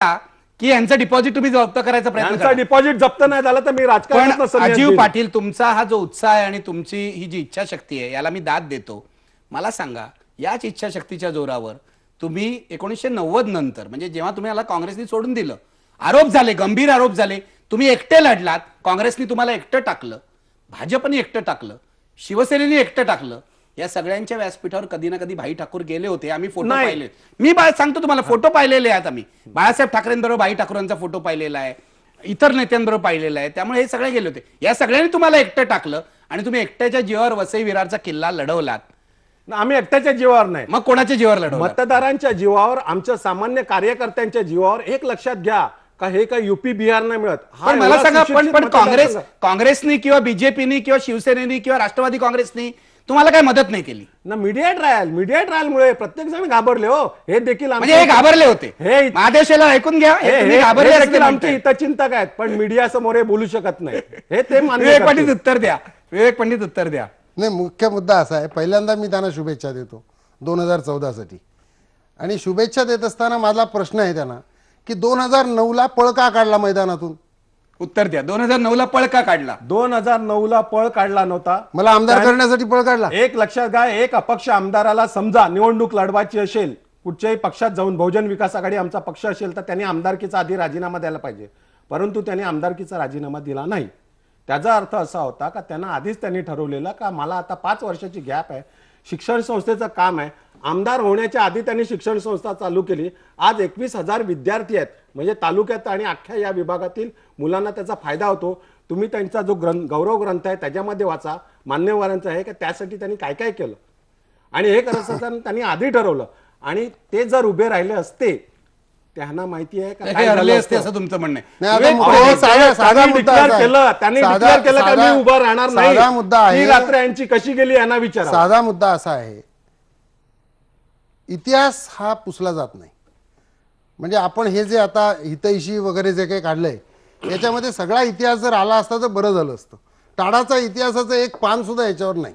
की यांचं डिपॉझिट तुम्ही जप्त करायचा प्रयत्न यांचा करा. डिपॉझिट जप्त नाही झालं तर मी राजकारणात पण नसेल. अजीव पाटील, तुमचा हा जो उत्साह आहे आणि तुमची ही जी इच्छाशक्ती आहे याला मी दाद देतो. मला सांगा, याच इच्छाशक्तीच्या जोरावर तुम्ही 1990 नंतर, म्हणजे जेव्हा तुम्ही याला काँग्रेसने सोडून दिलं, आरोप झाले, गंभीर आरोप झाले, तुम्ही एकटे लढलात, काँग्रेसने तुम्हाला एकटं टाकलं, भाजपने एकटं टाकलं, शिवसेनेने एकटं टाकलं. या सगळ्यांच्या व्यासपीठावर कधी ना कधी भाई ठाकूर गेले होते. आम्ही फोटो पाहिले. मी सांगतो तुम्हाला, फोटो पाहिलेले आहेत आम्ही. बाळासाहेब ठाकरेंबरोबर भाई ठाकूरांचा फोटो पाहिलेला आहे, इतर नेत्यांबरोबर पाहिलेला आहे. त्यामुळे हे सगळे गेले होते. या सगळ्यांनी तुम्हाला एकटं टाकलं आणि तुम्ही एकट्याच्या जीवावर वसई विरारचा किल्ला लढवलात. आम्ही एकट्याच्या जीवावर नाही, मग कोणाच्या जीवावर लढवलं? मतदारांच्या जीवावर, आमच्या सामान्य कार्यकर्त्यांच्या जीवावर. एक लक्षात घ्या का हे काही युपी बिहार नाही मिळत. पण मला सांगा, पण काँग्रेसनी किंवा बीजेपीनी किंवा शिवसेनेनी किंवा राष्ट्रवादी काँग्रेसनी तुम्हाला काही मदत नाही केली ना. मीडिया ट्रायलमुळे प्रत्येक जण घाबरले. हो, हे देखील म्हणजे हे घाबरले होते. हे महादेशाला ऐकून घ्या, आमचे हितचिंतक आहेत, पण मीडिया समोर हे बोलू शकत नाही. हे ते विवेक पंडित उत्तर द्या. विवेक पंडित उत्तर द्या. नाही, मुख्य मुद्दा असा आहे, पहिल्यांदा मी त्यांना शुभेच्छा देतो 2014 साठी. आणि शुभेच्छा देत असताना माझा प्रश्न आहे त्यांना की 2009ला पळ का काढला मैदानातून? उत्तर द्या. 2009ला पळ का काढला? 2009ला पळ काढला नव्हता. मला आमदार करण्यासाठी पळ काढला. एक लक्षात घ्या, एक अपक्ष आमदाराला समजा निवडणूक लढवायची असेल, कुठच्याही पक्षात जाऊन, बहुजन विकास आघाडी आमचा पक्ष असेल, तर त्यांनी आमदारकीचा आधी राजीनामा द्यायला पाहिजे. परंतु त्यांनी आमदारकीचा राजीनामा दिला नाही. त्याचा अर्थ असा होता का त्यांना आधीच त्यांनी ठरवलेलं का मला आता 5 वर्षाची गॅप आहे, शिक्षण संस्थेचं काम आहे. आमदार होण्याच्या आधी त्यांनी शिक्षण संस्था चालू केली. आज 21,000 विद्यार्थी आहेत, म्हणजे तालुक्यात आणि अख्ख्या या विभागातील मुलांना त्याचा फायदा होतो. तुम्ही त्यांचा जो गौरव ग्रंथ आहे त्याच्यामध्ये वाचा, मान्यवरांचा आहे, की त्यासाठी त्यांनी काय काय केलं. आणि हे करत असताना त्यांनी आधी ठरवलं. आणि ते जर उभे राहिले असते, त्यांना माहिती आहे का काय झालं असते असं तुमचं म्हणणं आहे? साधा मुद्दा त्यांनी डिक्लेअर केलं का मी उभा राहणार नाही. साधा मुद्दा आहे. ही रात्र यांची कशी गेली यांना विचारा. साधा मुद्दा असा आहे, इतिहास हा पुसला जात नाही. म्हणजे आपण हे जे आता हितैषी वगैरे जे काही काढलंय, याच्यामध्ये सगळा इतिहास जर आला असता तर बरं झालं असतं. टाळाचा इतिहासाचं एक पान सुद्धा याच्यावर नाही.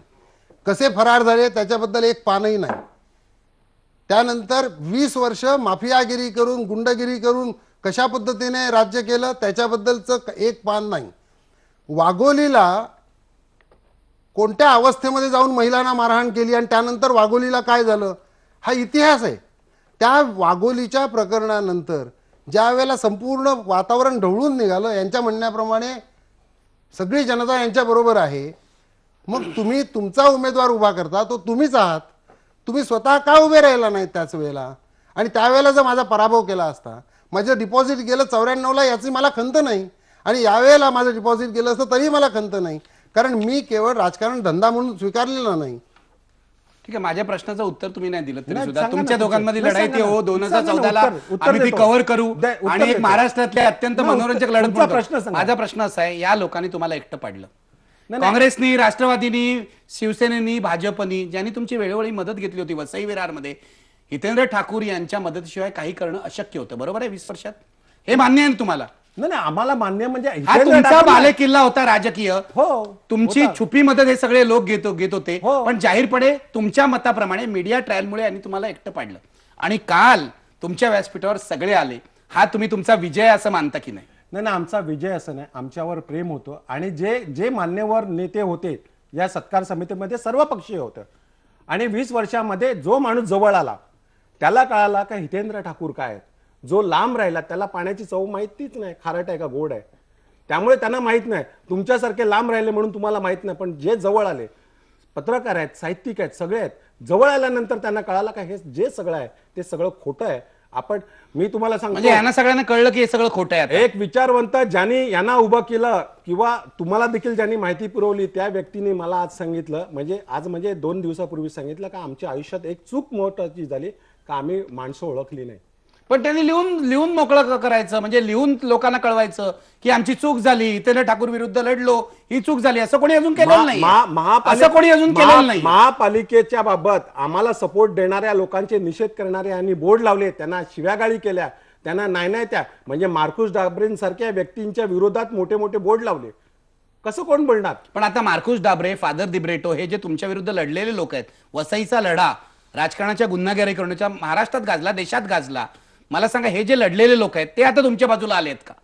कसे फरार झाले त्याच्याबद्दल एक पानही नाही. त्यानंतर 20 वर्ष माफियागिरी करून, गुंडगिरी करून कशा पद्धतीने राज्य केलं त्याच्याबद्दलचं एक पान नाही. वाघोलीला कोणत्या अवस्थेमध्ये जाऊन महिलांना मारहाण केली आणि त्यानंतर वाघोलीला काय झालं, हा इतिहास आहे. त्या वाघोलीच्या प्रकरणानंतर ज्या वेळेला संपूर्ण वातावरण ढवळून निघालं, यांच्या म्हणण्याप्रमाणे सगळी जनता यांच्या बरोबर आहे, मग तुम्ही तुमचा उमेदवार उभा करता, तो तुम्हीच आहात. तुम्ही स्वतः का उभे राहिला नाही त्याच वेळेला? आणि त्यावेळेला जर माझा पराभव केला असता, माझं डिपॉझिट गेलं 94ला, याची मला खंत नाही. आणि यावेळेला माझं डिपॉझिट गेलं असतं तरी मला खंत नाही, कारण मी केवळ राजकारण धंदा म्हणून स्वीकारलेला नाही. ठीक आहे, माझ्या प्रश्नाचं उत्तर तुम्ही नाही दिलं तरी सुद्धा तुमच्या दोघांमध्ये लढाई ती हो 2014ला आम्ही ती कव्हर करू आणि एक महाराष्ट्रातले अत्यंत मनोरंजक लढत म्हणतो. माझा प्रश्न असा आहे, या लोकांनी तुम्हाला एकटं पाडलं. काँग्रेसनी, राष्ट्रवादीनी, शिवसेनेनी, भाजपनी, ज्यांनी तुमची वेळोवेळी मदत घेतली होती वसई विरारमध्ये, हितेंद्र ठाकूर यांच्या मदतीशिवाय काही करणं अशक्य होतं. बरोबर आहे? 20 वर्षात हे मान्य आहे तुम्हाला? नाही, आम्हाला मान्य. म्हणजे हा तुमचा बालेकिल्ला होता राजकीय. हो, तुमची छुपी मदत हे सगळे लोक घेत होते. पण जाहीरपणे तुमच्या मताप्रमाणे मीडिया ट्रायलमुळे यांनी तुम्हाला एकटं पाडलं. आणि काल तुमच्या व्यासपीठावर सगळे आले. हा तुम्ही तुमचा विजय असं मानता की नाही? नाही, आमचा विजय असं नाही. आमच्यावर प्रेम होतं. आणि जे मान्यवर नेते होते या सत्कार समितीमध्ये सर्व पक्षीय होतं. आणि 20 वर्षामध्ये जो माणूस जवळ आला त्याला कळाला का हितेंद्र ठाकूर काय आहेत. जो लांब राहिला त्याला पाण्याची चव माहितीच नाही, खारट आहे का गोड आहे, त्यामुळे त्यांना माहित नाही. तुमच्यासारखे लांब राहिले म्हणून तुम्हाला माहित नाही. पण जे जवळ आले, पत्रकार आहेत, साहित्यिक आहेत, सगळे आहेत, जवळ आल्यानंतर त्यांना कळालं का हे जे सगळं आहे ते सगळं खोटं आहे. मी तुम्हाला सांगतो, म्हणजे यांना सगळ्यांना कळलं की हे सगळं खोटं आहे. एक विचारवंत ज्यांनी यांना उभं केलं किंवा तुम्हाला देखील ज्यांनी माहिती पुरवली त्या व्यक्तीने मला आज सांगितलं, म्हणजे 2 दिवसापूर्वी सांगितलं का आमच्या आयुष्यात एक चूक महत्त्वाची झाली का आम्ही माणसं ओळखली नाही. पण त्यांनी लिहून मोकळं करायचं, म्हणजे लिहून लोकांना कळवायचं की आमची चूक झाली, हितेंद्र ठाकूर विरुद्ध लढलो, ही चूक झाली. असं कोणी अजून केलेलं नाही. असं कोणी अजून केलेलं नाही. महापालिकेच्या बाबत आम्हाला सपोर्ट देणाऱ्या लोकांचे निषेध करणारे यांनी बोर्ड लावले, त्यांना शिव्यागाळी केल्या, त्यांना नाही त्या म्हणजे मार्कुस डाबरेंसारख्या व्यक्तींच्या विरोधात मोठे मोठे बोर्ड लावले. कसं कोण बोलणार? पण आता मार्कुस डाबरे, फादर दिब्रेटो हे जे तुमच्या विरुद्ध लढलेले लोक आहेत, वसईचा लढा राजकारणाच्या गुन्हेगारी करण्याच्या महाराष्ट्रात गाजला, देशात गाजला. मला सांगा, हे जे लढलेले लोक आहेत ते आता तुमच्या बाजूला आलेत का?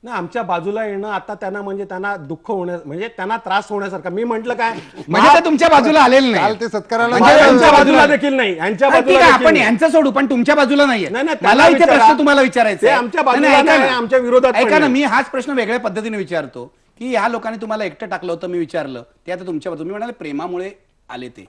नाही, आमच्या बाजूला येणं आता त्यांना म्हणजे त्यांना दुःख होण्या म्हणजे त्यांना त्रास होण्यासारखं. मी म्हटलं काय, म्हणजे ते तुमच्या बाजूला आलेले काल नाही. ते सत्काराला म्हणजे यांच्या बाजूला देखील नाही, यांच्या ठीक बाजूला आहे, देखील आपण नाही. यांचं सोडू, पण तुमच्या बाजूला नाहीये. नाही, नाही, मला त्यांना इथे विचारा. प्रश्न तुम्हाला विचारायचा ते आहे. आमच्या बाजूला नाही, ऐका नाही, ना. आमच्या विरोधात पण ऐका ना, नाही. मी हाच प्रश्न वेगळ्या पद्धतीने विचारतो की ह्या लोकांनी तुम्हाला एकटं टाकलं होतं, मी विचारलं ते आता तुमच्या बाजूला, मी म्हणाले प्रेमामुळे आले ते.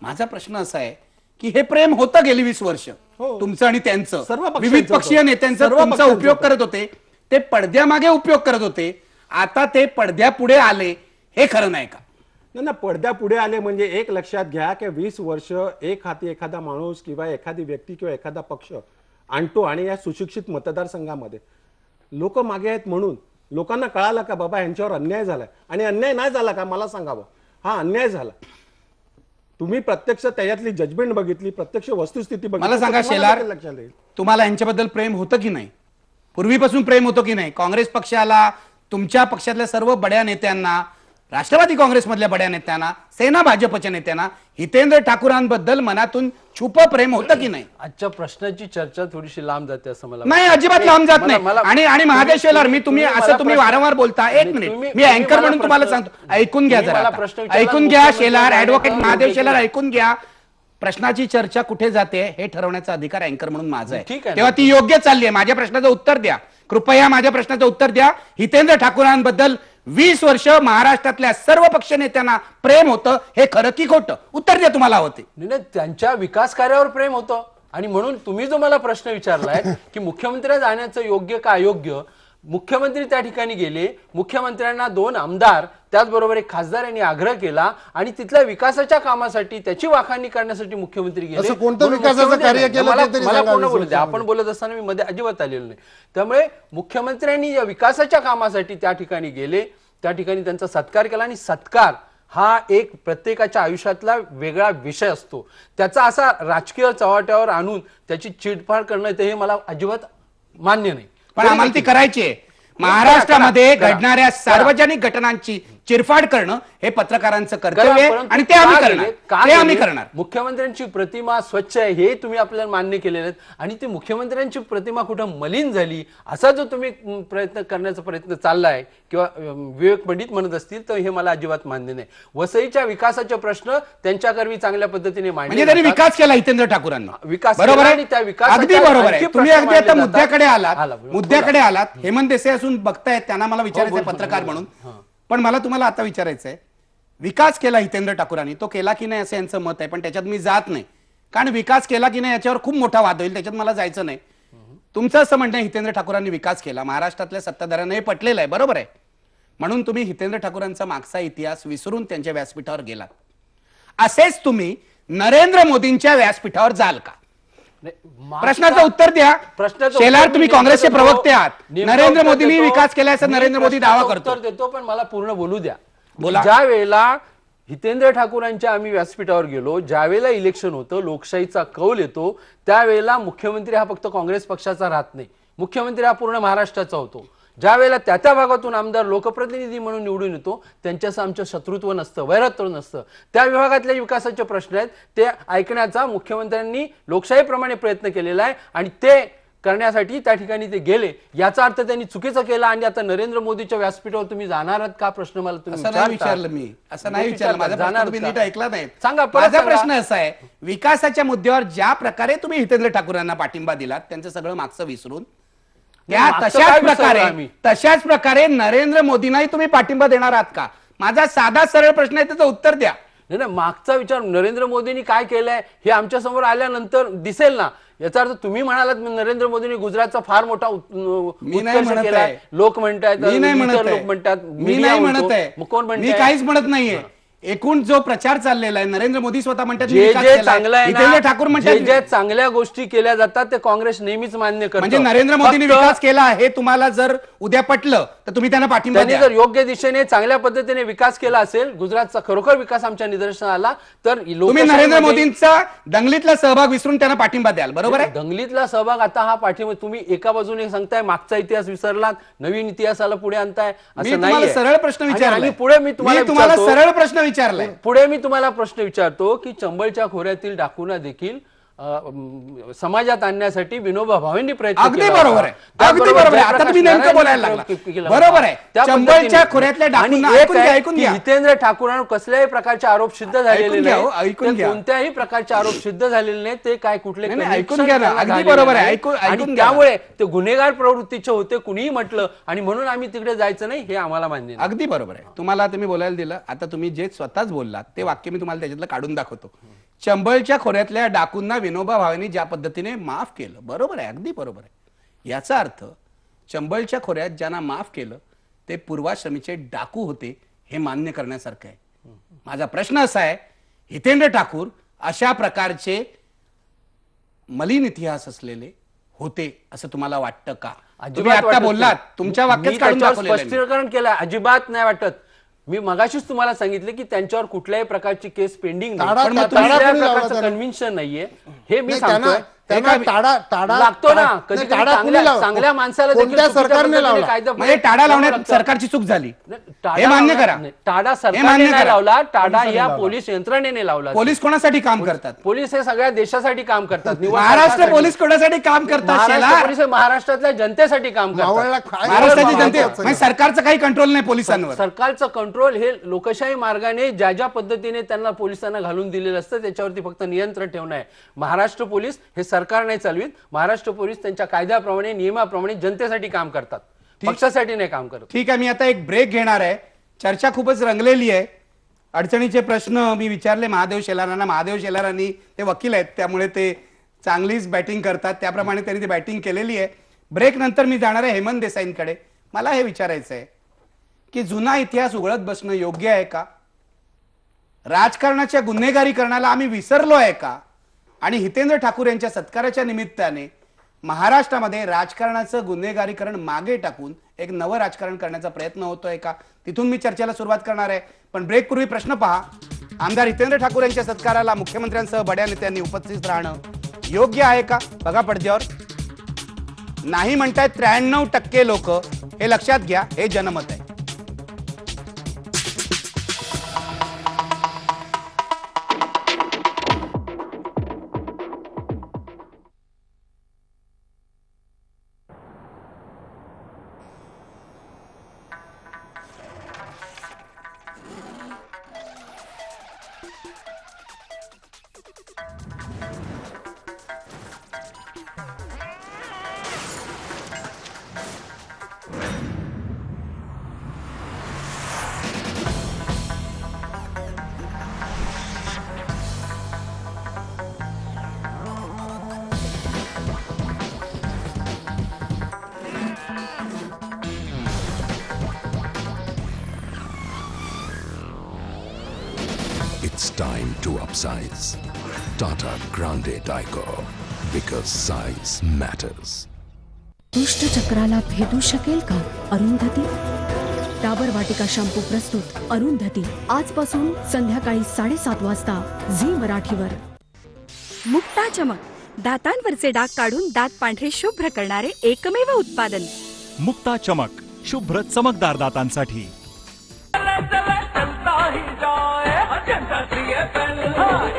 माझा प्रश्न असा आहे की हे प्रेम होतं गेली 20 वर्ष तुमचं आणि त्यांचं, सर्व पक्षांचं विविध पक्षीय होतं. नेत्यांचा सर्व तुमचा पक्षांचं उपयोग होतं. करत होते, ते पडद्यामागे उपयोग करत होते, आता ते पडद्यापुढे आले, हे खरं नाही का? नाही ना, पडद्या पुढे आले म्हणजे एक लक्षात घ्या की 20 वर्ष एक हाती एखादा माणूस किंवा एखादी व्यक्ती किंवा एखादा पक्ष आणतो आणि या सुशिक्षित मतदारसंघामध्ये लोक मागे आहेत म्हणून लोकांना कळालं का बाबा यांच्यावर अन्याय झालाय, आणि अन्याय नाही झाला का मला सांगावं, हा अन्याय झाला. तुम्ही प्रत्यक्ष त्याच्यातली जजमेंट बघितली, प्रत्यक्ष वस्तुस्थिती बघितली, मला सांगा तर तुम्हाला शेलार, देखील लक्षात येईल. तुम्हाला यांच्याबद्दल प्रेम होतं की नाही? पूर्वीपासून प्रेम होतं की नाही? काँग्रेस पक्षाला, तुमच्या पक्षातल्या सर्व बड्या नेत्यांना, राष्ट्रवादी काँग्रेसमधल्या बड्या नेत्यांना, सेना भाजपच्या नेत्यांना हितेंद्र ठाकूरांबद्दल मनातून छुप प्रेम होतं की नाही? आजच्या प्रश्नाची चर्चा थोडीशी लांब जाते असं मला नाही, वाटतं. अजिबात लांब जात नाही. मला- आणि महादेव शेलार, मी तुम्ही मला असं तुम्ही प्रश्न- वारंवार बोलता. एक नाही, मिनिट, तुम्ही- मी तुम्ही अँकर मला म्हणून तुम्हाला प्रश्न- सांगतो, ऐकून घ्या तुम्ही जरा मला आता. प्रश्न विचारला, ऐकून घ्या मुख्यमंत्री शेलार, राहण्याचं ऍडव्होकेट महादेव योग्य शेलार, नाही. ऐकून घ्या. प्रश्नाची चर्चा कुठे जाते हे ठरवण्याचा अधिकार अँकर म्हणून माझा आहे. ठीक आहे ना. तेव्हा ती योग्य चालली आहे. माझ्या प्रश्नाचं उत्तर द्या, कृपया माझ्या प्रश्नाचं उत्तर द्या. हितेंद्र ठाकूरांबद्दल 20 वर्ष महाराष्ट्रातल्या सर्व पक्ष नेत्यांना प्रेम होतं, हे खरं की खोटं? उत्तर द्या तुम्हाला होते. नाही, त्यांच्या विकास कार्यावर प्रेम होतं आणि म्हणून तुम्ही जो मला प्रश्न विचारलाय की मुख्यमंत्री जाण्याचं योग्य का अयोग्य, मुख्यमंत्री त्या ठिकाणी गेले, मुख्यमंत्र्यांना 2 आमदार त्याचबरोबर एक खासदार यांनी आग्रह केला आणि तिथल्या विकासाच्या कामासाठी त्याची वाखाणणी करण्यासाठी मुख्यमंत्री गेले. असं कोणतं म्हणून विकासाचं मुख्यमंत्री- कार्य केलं मला ते तरी मला सांगा पूर्ण 20 बोलू द्या. आपण वर्षामध्ये. बोलत असताना मी मध्ये अजिबात आलेलो नाही. त्यामुळे मुख्यमंत्र्यांनी या विकासाच्या कामासाठी त्या ठिकाणी गेले, त्या ठिकाणी त्यांचा सत्कार केला आणि सत्कार हा एक प्रत्येकाच्या आयुष्यातला वेगळा विषय असतो. त्याचा असा राजकीय चव्हाट्यावर आणून त्याची चिडफाड करणं ते हे मला अजिबात मान्य नाही. पण आम्हाला ती करायची आहे. महाराष्ट्रामध्ये घडणाऱ्या सार्वजनिक घटनांची चिरफाड करणं हे पत्रकारांचं कर्तव्य आहे परंतु आणि ते आम्ही का करणार. गेले? का ते आम्ही गेले? करणार. मुख्यमंत्र्यांची प्रतिमा स्वच्छ आहे हे तुम्ही आपल्याला मान्य केलेले आहेत आणि ती मुख्यमंत्र्यांची प्रतिमा कुठं मलिन झाली असा जो तुम्ही प्रयत्न करण्याचा प्रयत्न चाललाय किंवा विवेक पंडित म्हणत असतील तर हे मला अजिबात मान्य नाही. वसईच्या विकासाचे प्रश्न त्यांच्याकरवी चांगल्या पद्धतीने म्हणजे मांडले त्यांनी जातात. विकास केला हितेंद्र ठाकूरांना. विकास बरोबर केला आहे, आणि त्या विकासाच्या अगदी बरोबर आहे. आणखी तुम्ही प्रश्न अगदी आता मांडले मुद्द्याकडे जातात. आलात, मुद्द्याकडे आलात. हेमंत देसाई असून बघतायत, त्यांना मला विचारायचं बोल, पत्रकार बोल. म्हणून. पण मला तुम्हाला आता विचारायचं आहे, विकास केला हितेंद्र ठाकूरांनी, तो केला की नाही असं यांचं मत आहे, पण त्याच्यात मी जात नाही. कारण विकास केला की नाही याच्यावर खूप मोठा वाद होईल, त्याच्यात मला जायचं नाही. तुमचं असं म्हणणं आहे हितेंद्र ठाकूरांनी विकास केला, महाराष्ट्रातल्या सत्ताधाऱ्यांना हे पटलेलं आहे, बरोबर आहे. म्हणून तुम्ही हितेंद्र ठाकूरांचा मागचा इतिहास विसरून त्यांच्या व्यासपीठावर गेलात. असेच तुम्ही नरेंद्र मोदींच्या व्यासपीठावर जाल का? नाही, प्रश्नाचं उत्तर द्या. प्रश्नाचं शेलार, उत्तर तुम्ही मी काँग्रेसचे नेमकं प्रवक्ते आहात. नेमकं नरेंद्र उत्तर मोदींनी देतो. विकास केला असं मी नरेंद्र मोदी दावा प्रश्नाचं करतो. उत्तर देतो पण मला पूर्ण बोलू द्या. बोला. ज्या वेळेला हितेंद्र ठाकूरांच्या आम्ही व्यासपीठावर गेलो, ज्या वेळेला इलेक्शन होतं, लोकशाहीचा कौल येतो, त्यावेळेला मुख्यमंत्री हा फक्त काँग्रेस पक्षाचा राहत नाही, मुख्यमंत्री हा पूर्ण महाराष्ट्राचा होतो. ज्या वेळेला त्या भागातून आमदार लोकप्रतिनिधी म्हणून निवडून येतो, त्यांच्यासह आमचं शत्रुत्व नसतं, वैरत्व नसतं. त्या विभागातले विकासाचे प्रश्न आहेत ते ऐकण्याचा मुख्यमंत्र्यांनी लोकशाहीप्रमाणे प्रयत्न केलेला आहे आणि ते करण्यासाठी त्या ठिकाणी ते गेले. याचा अर्थ त्यांनी चुकीचं केलं आणि आता नरेंद्र मोदीच्या व्यासपीठावर तुम्ही जाणार आहात का प्रश्न मला तुम्ही असं नाही विचारता. विचारलं मी, असं नाही विचारलं. माझा प्रश्न जाणार तुम्ही का? नीट ऐकला नाही. सांगा, परत माझा सांगा. प्रश्न असा आहे, विकासाच्या मुद्द्यावर ज्या प्रकारे तुम्ही हितेंद्र ठाकूरांना पाठिंबा दिलात, त्यांचं सगळं मागचं विसरून त्या मागचं काय विसरलो आम्ही? तशाच प्रकारे नरेंद्र मोदींनाही तुम्ही पाठिंबा देणार आहात का? माझा साधा सरळ प्रश्न आहे, त्याचं उत्तर द्या. नाही, मागचा विचार नरेंद्र मोदींनी काय केलंय हे आमच्या समोर आल्यानंतर दिसेल ना. याचा अर्थ तुम्ही म्हणालात नरेंद्र मोदींनी गुजरातचा फार मोठा मी नाही उत्कर्ष म्हणत केलाय. आहे. लोक म्हणतात, मी नाही म्हणत लोक आहे. म्हणतात, मी media नाही म्हणतो. म्हणत आहे. मग कोण मी म्हणताय? काहीच म्हणत नाहीये. एकूण जो प्रचार चाललेला आहे, नरेंद्र मोदी स्वतः म्हणतात मी जे विकास जे केलाय. चांगलं आहे हितेंद्र ना, ठाकूर जे म्हणतात जे चांगल्या गोष्टी केल्या जातात ते काँग्रेस नेहमीच मान्य करतो. म्हणजे नरेंद्र मोदींनी फक्त विकास केला हे तुम्हाला जर उद्या पटलं तर तुम्ही त्यांना पाठिंबा त्यांनी द्या. जर योग्य दिशेने चांगल्या पद्धतीने विकास केला असेल, गुजरातचा खरोखर विकास आमच्या निदर्शनास आला, तर तुम्ही लोकशाहीमध्ये- नरेंद्र मोदींचा दंगलीतला सहभाग विसरून त्यांना पाठिंबा द्याल, बरोबर आहे? दंगलीतला सहभाग आता हा पाठिंबा तुम्ही एका बाजूने सांगताय मागचा इतिहास विसरलात, नवीन इतिहासाला पुढे आणताय मी असं तुम्हाला नाहीये. सरळ प्रश्न आणि विचारलाय. पुढे मी तुम्हाला तुम्हाला विचारतो- सरळ प्रश्न विचारलाय. पुढे मी तुम्हाला प्रश्न विचारतो की चंबळच्या खोऱ्यातील डाकूंना देखील समाजात आणण्यासाठी विनोबा भावेंनी प्रयत्न अगदी केला बरोबर होता. आहे, त्याचबरोबर अगदी बरोबर आहे. आता जयप्रकाश तुम्ही नेमकं नारायण बोलायला यांनी लागला. प्रयोग केला बरोबर होता. आहे. त्या चंबळच्या पद्धतीने. खोऱ्यातल्या आणि डाकूंना एक ऐकून घ्या, आहे ऐकून की घ्या. हितेंद्र ठाकूरांवर कसल्याही प्रकारचे आरोप सिद्ध झालेले ऐकून घ्या, हो, नाही. ऐकून ते घ्या. कोणत्याही प्रकारचे आरोप सिद्ध झालेले नाही. ते काय कुठले नाही, नाही, connection ऐकून घ्या ना. त्यांना अगदी झालेले बरोबर आहे. नाही. ऐकून आणि घ्या ना. त्यामुळे ते गुन्हेगार प्रवृत्तीचे होते, कुणीही म्हटलं आणि म्हणून आम्ही तिकडे जायचं नाही, हे आम्हाला मान्य नाही. अगदी बरोबर आहे. तुम्हाला तुम्ही बोलायला दिलं. आता तुम्ही जे स्वतःच बोललात ते वाक्य मी तुम्हाला त्याच्यातलं काढून दाखवतो. चंबळच्या खोऱ्यातल्या डाकूंना विनोबा भावेंनी ज्या पद्धतीने माफ केलं, बरोबर आहे, अगदी बरोबर आहे. याचा अर्थ चंबळच्या खोऱ्यात ज्यांना माफ केलं ते पूर्वाश्रमीचे डाकू होते हे मान्य करण्यासारखं आहे. माझा प्रश्न असा आहे, हितेंद्र ठाकूर अशा प्रकारचे मलिन इतिहास असलेले होते असं तुम्हाला वाटतं का? तुम्ही आता वाटत बोललात, नाही. तुमच्या मी वाक्यात काढून त्याच्यावर दाखवलेलं आहे. स्पष्टीकरण केलं, अजिबात नाही वाटत. मी मगाशीच तुम्हाला सांगितलं की त्यांच्यावर कुठल्याही प्रकारची केस पेंडिंग नाही. टाळा- पण मग टाळा कुठल्याही कोणी लावला प्रकारचं त्याला? कन्व्हिन्शन नाहीये हे मी नाही, सांगतोय. त्यांना टाळा लागतो ना. नाही, कधी टाळा चांगल्या कोणी लावला? चांगल्या माणसाला देखील कोणत्या चुकीच्या सरकारने पद्धतीने लावला? कायदा म्हणजे टाळा लावण्यात लागतं. सरकारची चूक झाली टाळा हे मान्य लावला- करा. नाही, टाळा हे सरकारने मान्य नाही करा. लावला, टाळा पोलिसांनी या लावला. पोलीस यंत्रणेने लावला. पोलीस कोणासाठी काम करतात? पोलीस हे सगळ्या देशासाठी काम करतात. निवड महाराष्ट्र सरकारसाठी. पोलीस कोणासाठी काम करतात? महाराष्ट्र शेलार? पोलीस हे महाराष्ट्रातल्या जनतेसाठी काम मावळला करतात. काय- महाराष्ट्राची काय- जनते काय- म्हणजे सरकारचं काही कंट्रोल नाही पोलिसांवर. सरकारचं कंट्रोल हे लोकशाही मार्गाने ज्या ज्या पद्धतीने त्यांना पोलिसांना घालून दिलेलं असतं त्याच्यावरती फक्त नियंत्रण ठेवणं आहे. महाराष्ट्र पोलीस हे सरकार नाही चालवित. महाराष्ट्र पोलीस त्यांच्या कायद्याप्रमाणे नियमाप्रमाणे जनतेसाठी काम करतात, पक्षासाठी नाही काम करत. ठीक आहे, मी आता एक ब्रेक घेणार आहे. चर्चा खूपच रंगलेली आहे. अडचणीचे प्रश्न मी विचारले महादेव शेलारांना. महादेव शेलारांनी ते वकील आहेत त्यामुळे ते चांगलीच बॅटिंग करतात, त्याप्रमाणे त्यांनी ती बॅटिंग केलेली आहे. ब्रेक नंतर मी जाणार आहे हेमंत देसाईंकडे. मला हे विचारायचं आहे की जुना इतिहास उघडत बसणं योग्य आहे का? राजकारणाच्या गुन्हेगारीकरणाला आम्ही विसरलो आहे का? आणि हितेंद्र ठाकूर यांच्या सत्काराच्या निमित्ताने महाराष्ट्रामध्ये राजकारणाचं गुन्हेगारीकरण मागे टाकून एक नवं राजकारण करण्याचा प्रयत्न होतोय का? तिथून मी चर्चेला सुरुवात करणार आहे. पण ब्रेक पूर्वी प्रश्न पहा. आमदार हितेंद्र ठाकूर यांच्या सत्काराला मुख्यमंत्र्यांसह बड्या नेत्यांनी उपस्थित राहणं योग्य आहे का? बघा पडद्यावर. नाही म्हणतायत 93% लोक. हे लक्षात घ्या, हे जनमत आहे. It's time to upsize. Tata Grande Daiko. Because size matters. दुष्ट चक्राला भेदू शकेल का अरुंधती? डाबर वाटिका शॅम्पू प्रस्तुत अरुंधती आजपासून संध्याकाळी 7:30 वाजता झी मराठीवर. मुक्ता चमक दातांवरचे डाग काढून दात पांढरे शुभ्र करणारे एकमेव उत्पादन. मुक्ता चमक शुभ्र चमकदार दातांसाठी.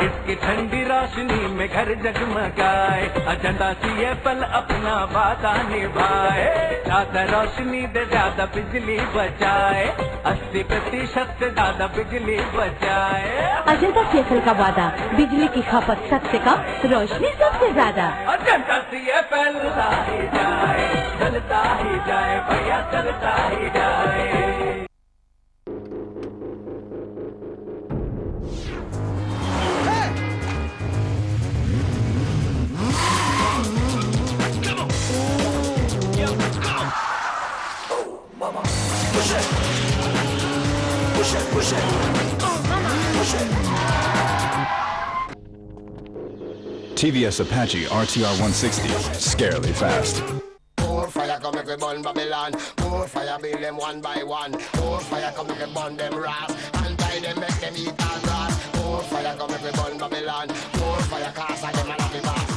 इसकी ठंडी रोशनी में घर जगमगाए. अजंता CFL अपना वादा निभाए. ज्यादा रोशनी दे ज्यादा बिजली बचाए. 80% से ज्यादा बिजली बचाए. अजंता CFL का वादा, बिजली की खपत सबसे कम, रोशनी सबसे ज्यादा. अजंता CFL ही जाए, चलता ही जाए भैया, चलता ही जाए. TVS Apache RTR 160. Scarily fast. More fire come make we burn Babylon. More fire build them one by one. More fire come make we burn them rats. And tie them make them eat all grass. More fire come make we burn Babylon. More fire cause them a love back.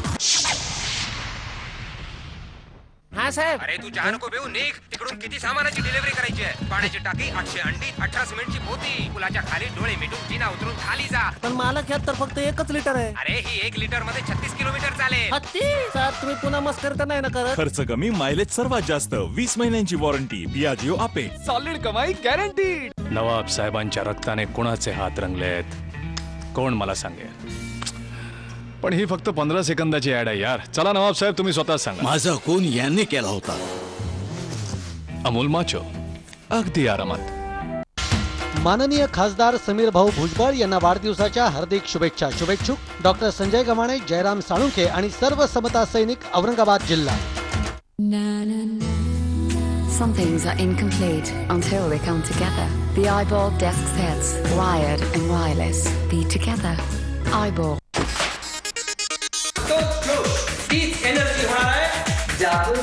हा साहेब. अरे तू जहा नको बेऊ निघ. तिकडून किती सामानाची delivery करायची आहे? पाण्याची टाकी, 800 अंडी, 18 सिमेंटची पोती. पुलाच्या खाली डोळे मिटून जिना उतरून खाली जा. पण मला ख्यात तर फक्त 1 लिटर आहे. अरे ही 1 लिटर मध्ये 36 किलोमीटर चालेल. सर तुम्ही पुन्हा मस्कर तर नाही ना करत? खर्च कमी, मायलेज सर्वात जास्त, 20 महिन्यांची वॉरंटी. पियाजिओ आपे. सॉलिड कमाई गॅरंटीड. नवाब साहेबांच्या रक्ताने कोणाचे हात रंगलेत कोण मला सांगेल. पण ही फक्त 15 सेकंदाची ऍड आहे यार. चला नवाब साहेब तुम्ही स्वतः सांगा. माझा खून यांनी केला होता. अमोल माचो अगदी आरामात. माननीय खासदार समीर भाऊ भुजबळ यांना वाढदिवसाच्या हार्दिक शुभेच्छा. शुभेच्छुक डॉक्टर संजय गव्हाणे, जयराम साळुंखे आणि सर्व समता सैनिक, औरंगाबाद जिल्हा. Some things are incomplete until they come together. The Eyeball desk sets, wired and wireless. Be together. Eyeball. तीच एनर्जी होणार आहे जादू.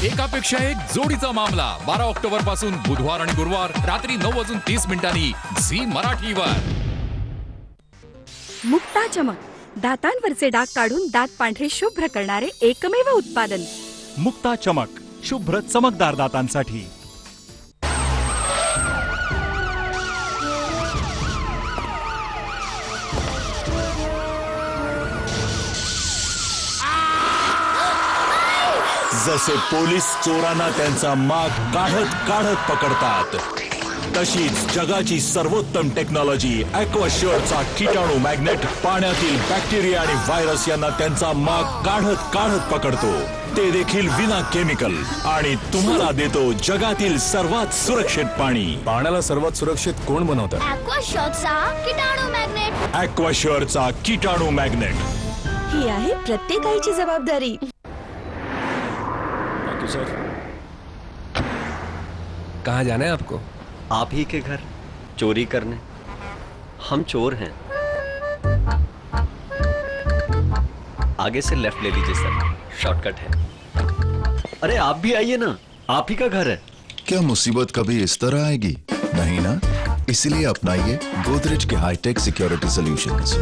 एकापेक्षा एक जोडीचा मामला 12 ऑक्टोबर पासून बुधवार आणि गुरुवार रात्री 9:30 झी मराठीवर. मुक्ता चमक दातांवरचे डाग काढून दात पांढरे शुभ्र करणारे एकमेव उत्पादन. मुक्ता चमक, शुभ्र चमकदार दातांसाठी. जसे पोलीस चोरांना त्यांचा माग काढत काढत पकडतात, तशीच जगाची सर्वोत्तम टेक्नॉलॉजी ॲक्वाश्युअरचा किटाणू मॅग्नेट पाण्यातील बॅक्टेरिया आणि व्हायरस यांना त्यांचा माग काढत काढत पकडतो. ते देखील विना केमिकल, आणि तुम्हाला देतो जगातील सर्वात सुरक्षित पाणी. पाण्याला सर्वात सुरक्षित कोण बनवतं? ॲक्वाश्युअरचा किटाणू मॅग्नेट. ॲक्वाश्युअरचा किटाणू मॅग्नेट. ही आहे प्रत्येक आईची जबाबदारी. सर कहाँ जाना है आपको? आप ही के घर चोरी करने. हम चोर हैं. आगे से लेफ्ट ले लीजिए सर, शॉर्टकट है. अरे आप भी आइए ना, आप ही का घर है. क्या मुसीबत कभी इस तरह आएगी? नहीं ना, इसलिए अपनाइए गोदरेज के हाईटेक सिक्योरिटी सॉल्यूशंस.